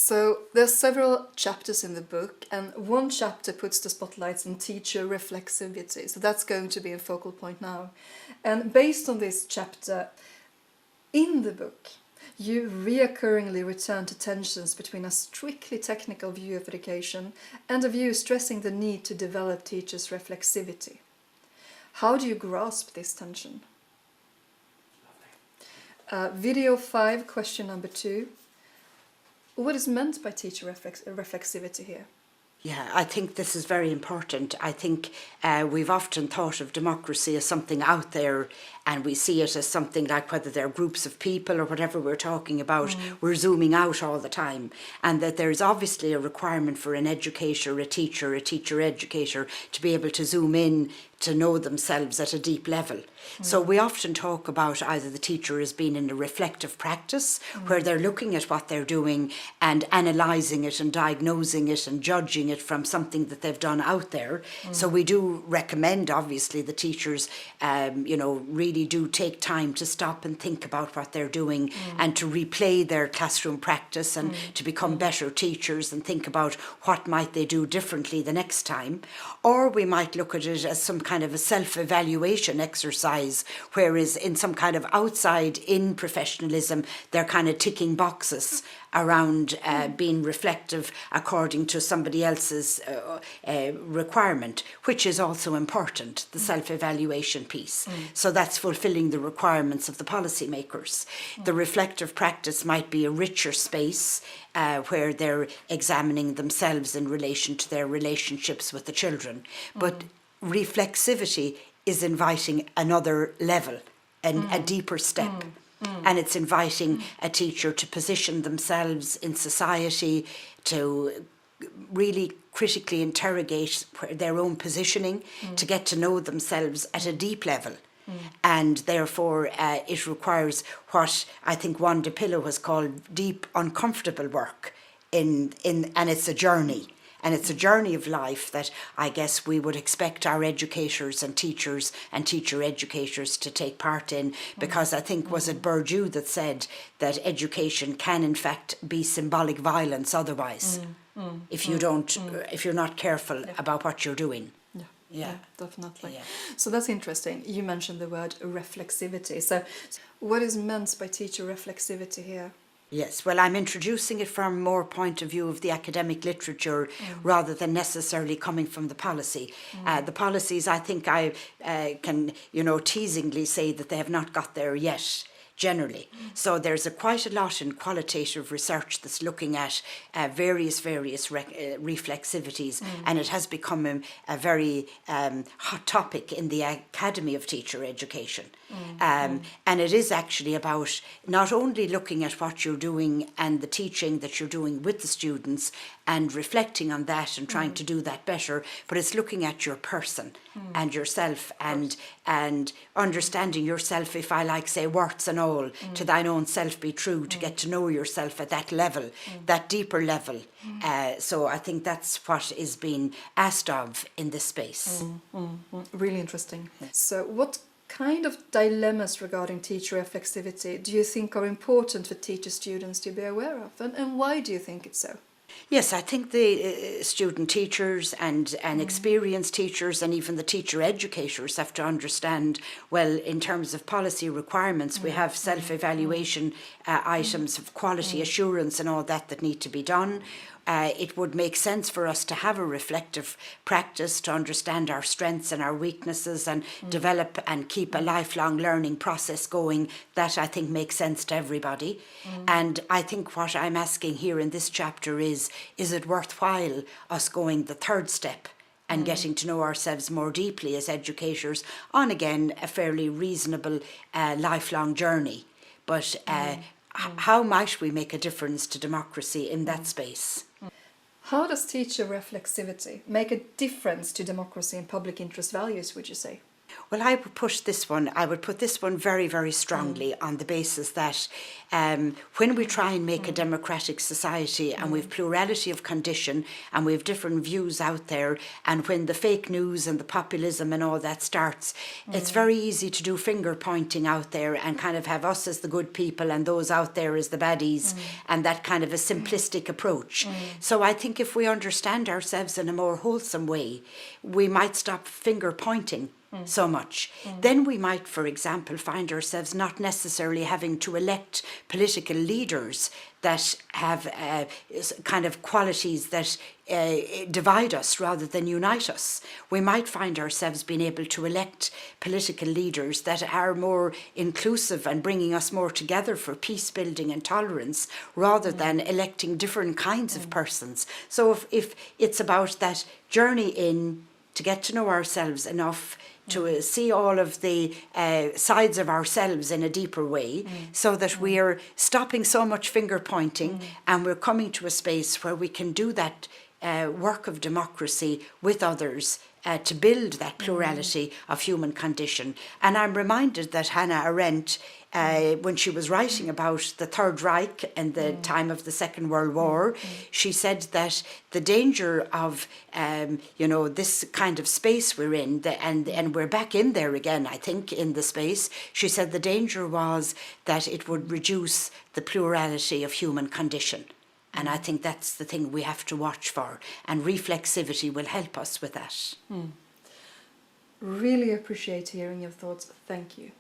So there's several chapters in the book, and one chapter puts the spotlights on teacher reflexivity. So that's going to be a focal point now. And based on this chapter, in the book, you reoccurringly return to tensions between a strictly technical view of education and a view stressing the need to develop teachers' reflexivity. How do you grasp this tension? Video 5, question number 2. What is meant by teacher reflexivity here? Yeah, I think this is very important. I think we've often thought of democracy as something out there, and we see it as something like, whether they're groups of people or whatever we're talking about, we're zooming out all the time. And that there's obviously a requirement for an educator, a teacher educator to be able to zoom in, to know themselves at a deep level. So we often talk about either the teacher as being in a reflective practice, where they're looking at what they're doing and analysing it and diagnosing it and judging it from something that they've done out there. So we do recommend, obviously, the teachers, really do take time to stop and think about what they're doing and to replay their classroom practice and to become better teachers and think about what might they do differently the next time. Or we might look at it as some kind of a self-evaluation exercise, whereas in some kind of outside-in professionalism, they're kind of ticking boxes around being reflective according to somebody else's requirement, which is also important, the self-evaluation piece. So that's fulfilling the requirements of the policymakers. The reflective practice might be a richer space where they're examining themselves in relation to their relationships with the children. But reflexivity is inviting another level and a deeper step. And it's inviting a teacher to position themselves in society, to really critically interrogate their own positioning, to get to know themselves at a deep level. And therefore it requires what I think Juan de Pillo has called deep, uncomfortable work, and it's a journey. And it's a journey of life that I guess we would expect our educators and teachers and teacher educators to take part in, because I think, was it Bourdieu that said that education can in fact be symbolic violence otherwise, if you don't, if you're not careful about what you're doing. Yeah, definitely. Yeah. So that's interesting. You mentioned the word reflexivity. So what is meant by teacher reflexivity here? Yes, well, I'm introducing it from more point of view of the academic literature rather than necessarily coming from the policy. The policies, I think I can, teasingly say that they have not got there yet, generally. So there's quite a lot in qualitative research that's looking at various reflexivities, and it has become a very hot topic in the Academy of Teacher Education. And it is actually about not only looking at what you're doing and the teaching that you're doing with the students and reflecting on that and trying to do that better, but it's looking at your person and yourself and understanding yourself, if I like say words and all, to thine own self be true, to get to know yourself at that level, that deeper level. So I think that's what is being asked of in this space. Really interesting. So what kind of dilemmas regarding teacher reflexivity do you think are important for teacher students to be aware of, and why do you think it's so? Yes, I think the student teachers and experienced teachers and even the teacher educators have to understand, well, in terms of policy requirements, we have self-evaluation items of quality assurance and all that need to be done. It would make sense for us to have a reflective practice to understand our strengths and our weaknesses and develop and keep a lifelong learning process going. That I think makes sense to everybody. And I think what I'm asking here in this chapter is it worthwhile us going the third step and getting to know ourselves more deeply as educators on, again, a fairly reasonable lifelong journey. But how might we make a difference to democracy in that space? How does teacher reflexivity make a difference to democracy and public interest values, would you say? Well, I would put this one very, very strongly on the basis that when we try and make a democratic society and we've plurality of condition and we've different views out there, and when the fake news and the populism and all that starts, it's very easy to do finger pointing out there and kind of have us as the good people and those out there as the baddies, and that kind of a simplistic approach. So I think if we understand ourselves in a more wholesome way, we might stop finger pointing so much. Then we might, for example, find ourselves not necessarily having to elect political leaders that have kind of qualities that divide us rather than unite us. We might find ourselves being able to elect political leaders that are more inclusive and bringing us more together for peace building and tolerance, rather than electing different kinds of persons. So if it's about that journey in to get to know ourselves enough to see all of the sides of ourselves in a deeper way, so that we're stopping so much finger pointing and we're coming to a space where we can do that work of democracy with others to build that plurality of human condition. And I'm reminded that Hannah Arendt, when she was writing about the Third Reich and the time of the Second World War, she said that the danger of, this kind of space we're in, and we're back in there again, I think, in the space, she said the danger was that it would reduce the plurality of human condition. And I think that's the thing we have to watch for, and reflexivity will help us with that. Really appreciate hearing your thoughts. Thank you.